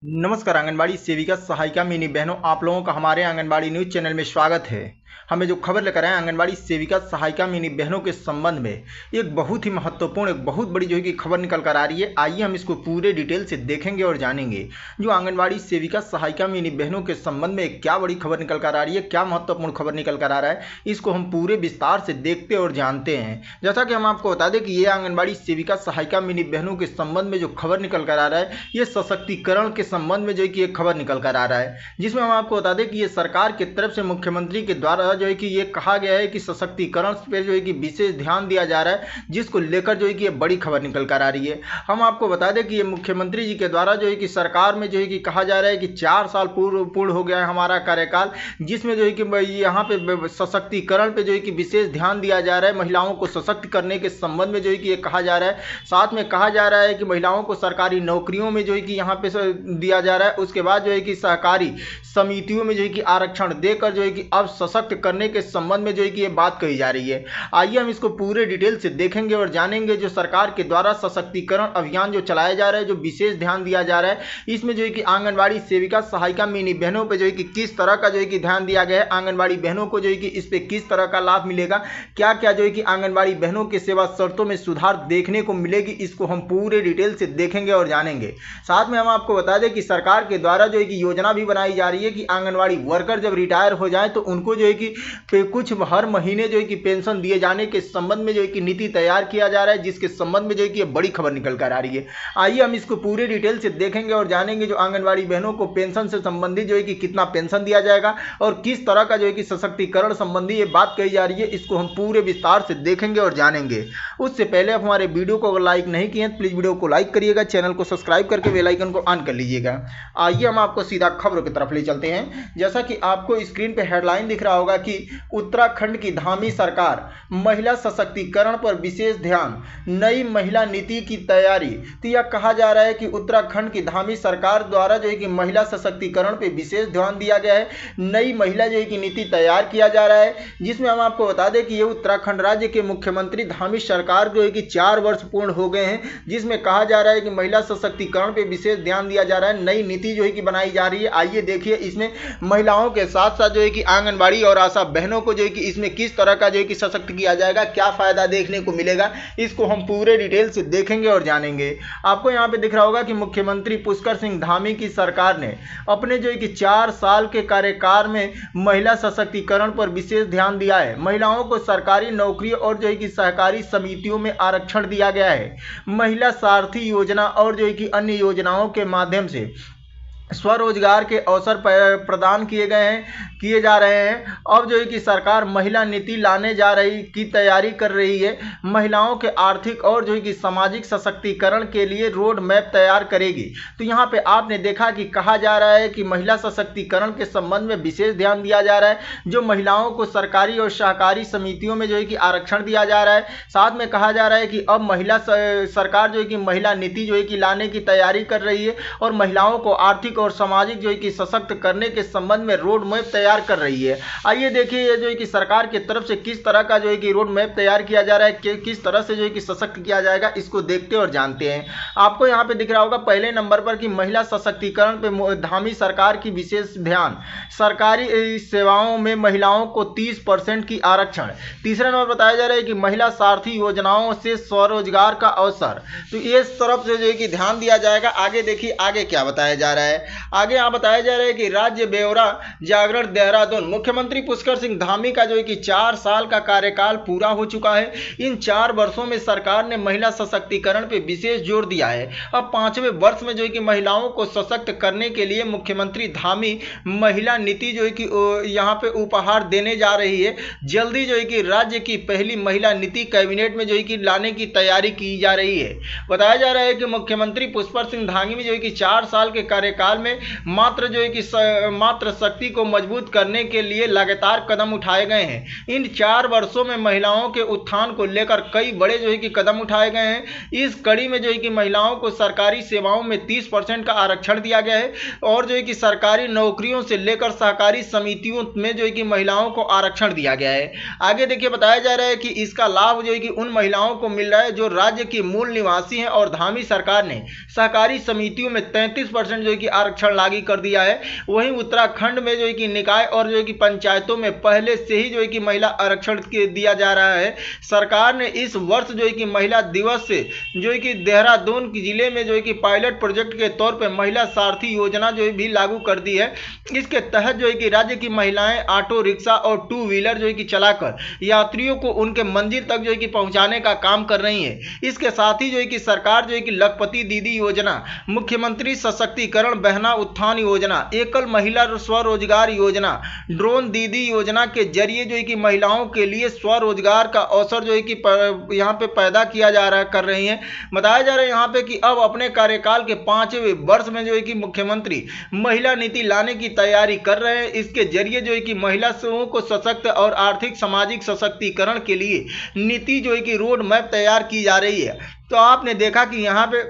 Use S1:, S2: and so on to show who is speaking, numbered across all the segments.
S1: नमस्कार आंगनबाड़ी सेविका सहायिका मिनी बहनों, आप लोगों का हमारे आंगनबाड़ी न्यूज चैनल में स्वागत है। हमें जो खबर लेकर आए आंगनबाड़ी सेविका सहायिका मिनी बहनों के संबंध में एक बहुत ही महत्वपूर्ण, एक बहुत बड़ी जो है कि खबर निकल कर आ रही है। आइए हम इसको पूरे डिटेल से देखेंगे और जानेंगे जो आंगनबाड़ी सेविका सहायिका मिनी बहनों के संबंध में क्या बड़ी खबर निकल कर आ रही है, क्या महत्वपूर्ण खबर निकल कर आ रहा है, इसको हम पूरे विस्तार से देखते और जानते हैं। जैसा कि हम आपको बता दें कि ये आंगनबाड़ी सेविका सहायिका मिनी बहनों के संबंध में जो खबर निकल कर आ रहा है, ये सशक्तिकरण के संबंध में जो है कि एक खबर निकल कर आ रहा है, जिसमें हम आपको बता दें कि ये सरकार की तरफ से मुख्यमंत्री के द्वारा जो है कि ये कहा गया है कि सशक्तिकरण पे जो है कि विशेष ध्यान दिया जा रहा है, जिसको लेकर जो है कि ये बड़ी खबर निकल कर आ रही है। हम आपको बता दें कि ये मुख्यमंत्री जी के द्वारा जो है कि सरकार में जो है कि कहा जा रहा है कि 4 साल पूर्ण हो गया है हमारा कार्यकाल, जिसमें जो है कि यहाँ पे सशक्तिकरण पे जो है कि विशेष ध्यान दिया जा रहा है, महिलाओं को सशक्त करने के संबंध में जो है कि ये कहा जा रहा है। साथ में कहा जा रहा है कि महिलाओं को सरकारी नौकरियों में जो है कि यहाँ पे दिया जा रहा है। उसके बाद जो है कि सहकारी समितियों में जो है कि आरक्षण देकर जो है कि अब सशक्त करने के संबंध में जो है कि ये बात कही जा रही है। आइए हम इसको पूरे डिटेल से देखेंगे और जानेंगे। जो सरकार के द्वारा सशक्तिकरण अभियान जो चलाया जा रहा है, जो विशेष ध्यान दिया जा रहा है, इसमें जो है कि आंगनबाड़ी सेविका सहायिका मिनी बहनों पे जो है कि किस तरह का जो है कि ध्यान दिया गया है, आंगनबाड़ी बहनों को जो है कि इस पे किस तरह का लाभ मिलेगा, क्या क्या जो है कि आंगनबाड़ी बहनों के सेवा शर्तों में सुधार देखने को मिलेगी, इसको हम पूरे डिटेल से देखेंगे और जानेंगे। साथ में हम आपको बता दें कि सरकार के द्वारा जो है कि योजना भी बनाई जा रही है कि आंगनबाड़ी वर्कर जब रिटायर हो जाए तो उनको जो है कि कुछ हर महीने जो है कि पेंशन दिए जाने के संबंध में जो है कि नीति तैयार किया जा रहा है, जिसके संबंध में जो है कि ये बड़ी खबर निकल कर आ रही है। आइए हम इसको पूरे डिटेल से देखेंगे और जानेंगे। जो आंगनबाड़ी बहनों को पेंशन से संबंधित जो है कि कितना पेंशन दिया जाएगा और किस तरह का जो है कि सशक्तिकरण संबंधी ये बात कही जा रही है, इसको हम पूरे विस्तार से देखेंगे और जानेंगे। उससे पहले आप हमारे वीडियो को अगर लाइक नहीं किए तो प्लीज वीडियो को लाइक करिएगा, चैनल को सब्सक्राइब करके बेल आइकन को ऑन कर लीजिएगा। आइए हम आपको सीधा खबरों की तरफ ले चलते हैं। जैसा कि आपको स्क्रीन पे हेडलाइन दिख रहा होगा कि उत्तराखंड की धामी सरकार महिला सशक्तिकरण पर विशेष ध्यान, नई महिला नीति की तैयारी। तो यह कहा जा रहा है कि उत्तराखंड की धामी सरकार द्वारा जो है कि महिला सशक्तिकरण पर विशेष ध्यान दिया गया है, नई महिला जो है कि नीति तैयार किया जा रहा है, जिसमें हम आपको बता दें कि ये उत्तराखंड राज्य के मुख्यमंत्री धामी सरकार जो है कि 4 वर्ष पूर्ण हो गए हैं, जिसमें कहा जा रहा है कि महिला सशक्तिकरण पर विशेष ध्यान दिया जा रहा है, नई नीति जो है कि बनाई जा रही है। आइए देखिए इसमें महिलाओं के साथ साथ जो है कि आंगनबाड़ी और आशा बहनों को जो है कि इसमें किस तरह का जो है कि सशक्त किया जाएगा, क्या फायदा देखने को मिलेगा, इसको हम पूरे डिटेल से देखेंगे और जानेंगे। आपको यहाँ पे दिख रहा होगा कि मुख्यमंत्री पुष्कर सिंह धामी की सरकार ने अपने जो है कि 4 साल के कार्यकाल में महिला सशक्तिकरण पर विशेष ध्यान दिया है। महिलाओं को सरकारी नौकरी और जो है कि सहकारी समितियों में आरक्षण दिया गया है। महिला सारथी योजना और जो है कि अन्य योजनाओं के माध्यम से स्वरोजगार के अवसर प्रदान किए जा रहे हैं। अब जो है कि सरकार महिला नीति लाने जा रही की तैयारी कर रही है। महिलाओं के आर्थिक और जो है कि सामाजिक सशक्तिकरण के लिए रोड मैप तैयार करेगी। तो यहाँ पे आपने देखा कि कहा जा रहा है कि महिला सशक्तिकरण के संबंध में विशेष ध्यान दिया जा रहा है। जो महिलाओं को सरकारी और सहकारी समितियों में जो है कि आरक्षण दिया जा रहा है। साथ में कहा जा रहा है कि अब महिला सरकार जो है कि महिला नीति जो है कि लाने की तैयारी कर रही है और महिलाओं को आर्थिक और सामाजिक जो है कि सशक्त करने के संबंध में रोड मैप तैयार कर रही है। आइए देखिए ये जो है कि सरकार की तरफ से किस तरह का जो है कि रोड मैप तैयार किया जा रहा है, किस तरह से जो है कि सशक्त किया जाएगा, इसको देखते और जानते हैं। आपको यहाँ पे दिख रहा होगा पहले नंबर पर कि महिला सशक्तिकरण पे धामी सरकार की विशेष ध्यान, सरकारी सेवाओं में महिलाओं को 30% की आरक्षण। तीसरा नंबर बताया जा रहा है कि महिला सारथी योजनाओं से स्वरोजगार का अवसर। तो इस तरफ से जो है कि ध्यान दिया जाएगा। आगे देखिए आगे क्या बताया जा रहा है। आगे यहाँ बताया जा रहा है कि राज्य ब्यौरा जागरण देहरादून, मुख्यमंत्री पुष्कर सिंह धामी का जो है कि 4 साल का कार्यकाल पूरा हो चुका है। इन 4 वर्षों में सरकार ने महिला सशक्तिकरण पे विशेष जोर दिया है। अब 5वें वर्ष में जो है कि महिलाओं को सशक्त करने के लिए मुख्यमंत्री धामी महिला नीति जो है कि यहाँ पे उपहार देने जा रही है। जल्दी जो है कि राज्य की पहली महिला नीति कैबिनेट में जो है कि लाने की तैयारी की जा रही है। बताया जा रहा है कि मुख्यमंत्री पुष्कर सिंह धामी जो है कि 4 साल के कार्यकाल में मात्र जो है कि मात्र शक्ति को मजबूत करने के लिए लगातार कदम उठाए गए हैं। इन 4 वर्षों में महिलाओं के उत्थान को लेकर कई बड़े जो है कि कदम उठाए गए हैं। इस कड़ी में जो है कि महिलाओं को सरकारी सेवाओं में 30% का आरक्षण दिया गया है और जो है कि सरकारी नौकरियों से लेकर सहकारी समितियों में जो है कि महिलाओं को आरक्षण दिया गया है। आगे देखिए बताया जा रहा है कि इसका लाभ जो है कि उन महिलाओं को मिल रहा है जो राज्य की मूल निवासी हैं और धामी सरकार ने सहकारी समितियों में 33% जो है कि आरक्षण लागू कर दिया है, वहीं उत्तराखंड में जो है कि निकाय और जो है कि पंचायतों में पहले से ही जो है कि महिला आरक्षण दिया जा रहा है। सरकार ने इस वर्ष जो है कि महिला दिवस से जो है कि देहरादून जिले में जो है कि पायलट प्रोजेक्ट के तौर पर महिला सारथी योजना जो है भी लागू कर दी है। इसके तहत जो है कि राज्य की महिलाएं ऑटो रिक्शा और टू व्हीलर जो है कि चलाकर यात्रियों को उनके मंजिल तक जो है कि पहुंचाने का काम कर रही है। इसके साथ ही जो है कि सरकार जो है कि लखपति दीदी योजना, मुख्यमंत्री सशक्तिकरण बहना उत्थान योजना, एकल महिला स्वरोजगार योजना, ड्रोन दीदी योजना के जरिए जो है कि महिलाओं के लिए स्वरोजगार का अवसर जो है कि यहाँ पे पैदा किया जा रहा कर रही हैं। बताया जा रहा है यहाँ पे कि अब अपने कार्यकाल के 5वें वर्ष में जो है कि मुख्यमंत्री महिला नीति लाने की तैयारी कर रहे हैं। इसके जरिए जो है कि महिला समूह को सशक्त और आर्थिक सामाजिक सशक्तिकरण के लिए नीति जो है कि रोड मैप तैयार की जा रही है। तो आपने देखा कि यहाँ पे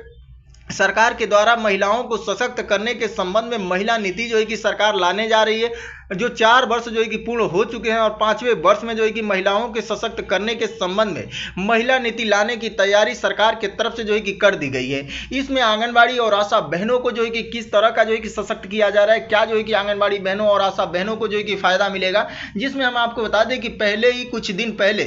S1: सरकार के द्वारा महिलाओं को सशक्त करने के संबंध में महिला नीति जो है कि सरकार लाने जा रही है, जो 4 वर्ष जो है कि पूर्ण हो चुके हैं और 5वें वर्ष में जो है कि महिलाओं के सशक्त करने के संबंध में महिला नीति लाने की तैयारी सरकार के तरफ से जो है कि कर दी गई है। इसमें आंगनबाड़ी और आशा बहनों को जो है कि किस तरह का जो है कि सशक्त किया जा रहा है, क्या जो है कि आंगनबाड़ी बहनों और आशा बहनों को जो है कि फायदा मिलेगा, जिसमें हम आपको बता दें कि पहले ही कुछ दिन पहले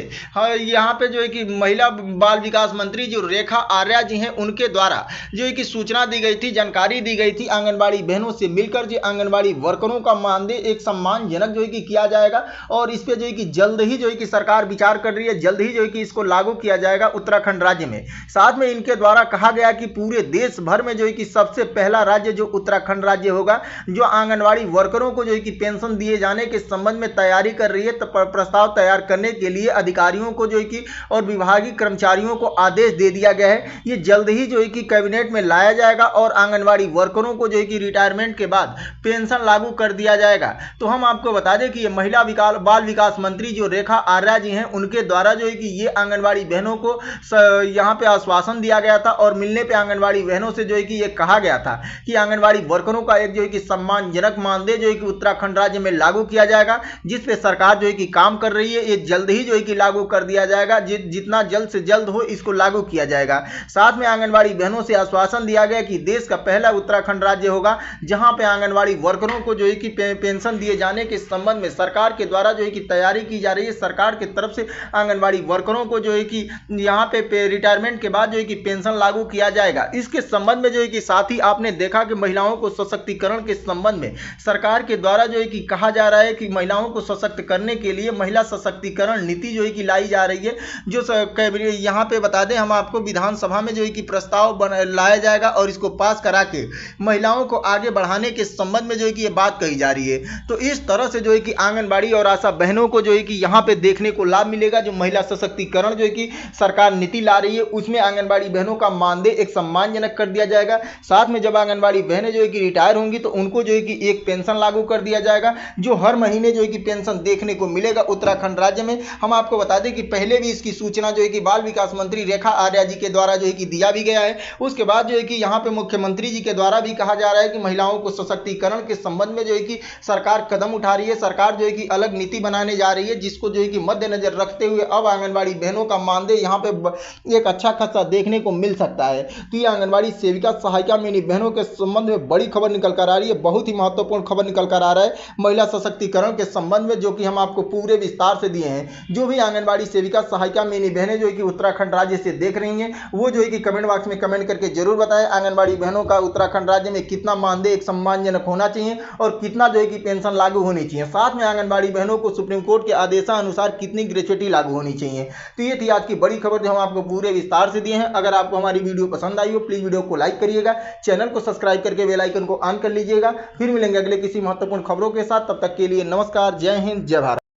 S1: यहाँ पे जो है कि महिला बाल विकास मंत्री जो रेखा आर्या जी हैं, उनके द्वारा जो है कि सूचना दी गई थी, जानकारी दी गई थी आंगनबाड़ी बहनों से मिलकर जो आंगनबाड़ी वर्करों का मानदेय एक सम्मानजनक जो है कि किया जाएगा और इस पे जो है कि जल्द ही जो है कि सरकार विचार कर रही है, जल्द ही जो है कि इसको लागू किया जाएगा उत्तराखंड राज्य में। साथ में इनके द्वारा कहा गया कि पूरे देश भर में जो है कि सबसे पहला राज्य जो उत्तराखंड राज्य होगा, जो आंगनबाड़ी वर्करों को जो है कि पेंशन दिए जाने के संबंध में तैयारी कर रही है। तो प्रस्ताव तैयार करने के लिए अधिकारियों को जो है कि और विभागीय कर्मचारियों को आदेश दे दिया गया है। ये जल्द ही जो है कि कैबिनेट में लाया जाएगा और आंगनबाड़ी वर्करों को जो है कि रिटायरमेंट के बाद पेंशन लागू कर दिया जाएगा। तो हम आपको बता दें कि ये महिला बाल विकास मंत्री जो रेखा आर्या जी हैं, उनके द्वारा जो है कि ये आंगनबाड़ी बहनों को यहाँ पे आश्वासन दिया गया था और मिलने पे आंगनबाड़ी बहनों से जो है कि ये कहा गया था कि आंगनबाड़ी वर्करों का एक जो है कि सम्मानजनक मानदेय जो है कि उत्तराखंड राज्य में लागू किया जाएगा, जिस पे सरकार जो है कि काम कर रही है। ये जल्द ही जो है कि लागू कर दिया जाएगा, जितना जल्द से जल्द हो इसको लागू किया जाएगा। साथ में आंगनबाड़ी बहनों से आश्वासन दिया गया कि देश का पहला उत्तराखंड राज्य होगा जहां पे आंगनबाड़ी वर्करों को जो है कि पेंशन दिए जाने के संबंध में सरकार के द्वारा जो है कि तैयारी की जा रही है। सरकार की तरफ से आंगनबाड़ी वर्करों को जो है कि यहाँ पे रिटायरमेंट के बाद जो है कि पेंशन लागू किया जाएगा। इसके संबंध में जो है कि साथ ही आपने देखा कि महिलाओं को सशक्तिकरण के संबंध में सरकार के द्वारा जो है कि कहा जा रहा है कि महिलाओं को सशक्त करने के लिए महिला सशक्तिकरण नीति जो है कि लाई जा रही है। जो यहाँ पे बता दें, हम आपको विधानसभा में जो है कि प्रस्ताव लाया जाएगा और इसको पास करा के महिलाओं को आगे बढ़ाने के संबंध में जो है कि ये बात कही जा रही है। तो इस तरह से जो है कि आंगनबाड़ी और आशा बहनों को जो है कि यहाँ पे देखने को लाभ मिलेगा। जो महिला सशक्तिकरण जो है कि सरकार नीति ला रही है, उसमें आंगनबाड़ी बहनों का मानदेय एक सम्मानजनक कर दिया जाएगा। साथ में जब आंगनबाड़ी बहनें जो है कि रिटायर होंगी तो उनको जो है कि एक पेंशन लागू कर दिया जाएगा, जो हर महीने जो है कि पेंशन देखने को मिलेगा उत्तराखंड राज्य में। हम आपको बता दें कि पहले भी इसकी सूचना जो है कि बाल विकास मंत्री रेखा आर्या जी के द्वारा जो है कि दिया भी गया है। उसके बाद जो है कि यहाँ पे मुख्यमंत्री जी के द्वारा भी कहा जा रहा है कि महिलाओं को सशक्तिकरण के संबंध में जो है कि सरकार कदम उठा रही है। सरकार जो है कि अलग नीति बनाने जा रही है, जिसको जो है कि मद्देनजर रखते हुए अब आंगनबाड़ी बहनों का मानदेय यहाँ पे एक अच्छा खासा देखने को मिल सकता है। तो ये आंगनबाड़ी सेविका सहायिका मिनी बहनों के संबंध में बड़ी खबर निकल कर आ रही है, बहुत ही महत्वपूर्ण खबर निकल कर आ रहा है महिला सशक्तिकरण के संबंध में, जो कि हम आपको पूरे विस्तार से दिए हैं। जो भी आंगनबाड़ी सेविका सहायिका मिनी बहनें जो है कि उत्तराखंड राज्य से देख रही हैं, वो जो है कि कमेंट बॉक्स में कमेंट करके जरूर बताएं आंगनबाड़ी बहनों का उत्तराखंड राज्य में कितना मानदेय एक सम्मानजनक होना चाहिए और कितना जो है कि पेंशन लागू होनी चाहिए। साथ में आंगनबाड़ी बहनों को सुप्रीम कोर्ट के आदेशानुसार कितनी ग्रेच्युटी लागू होनी चाहिए। तो ये थी आज की बड़ी खबर जो हम आपको पूरे विस्तार से दिए हैं। अगर आपको हमारी वीडियो पसंद आई हो, प्लीज वीडियो को लाइक करिएगा, चैनल को सब्सक्राइब करके बेल आइकन को ऑन कर लीजिएगा। फिर मिलेंगे अगले किसी महत्वपूर्ण खबरों के साथ, तब तक के लिए नमस्कार, जय हिंद, जय भारत।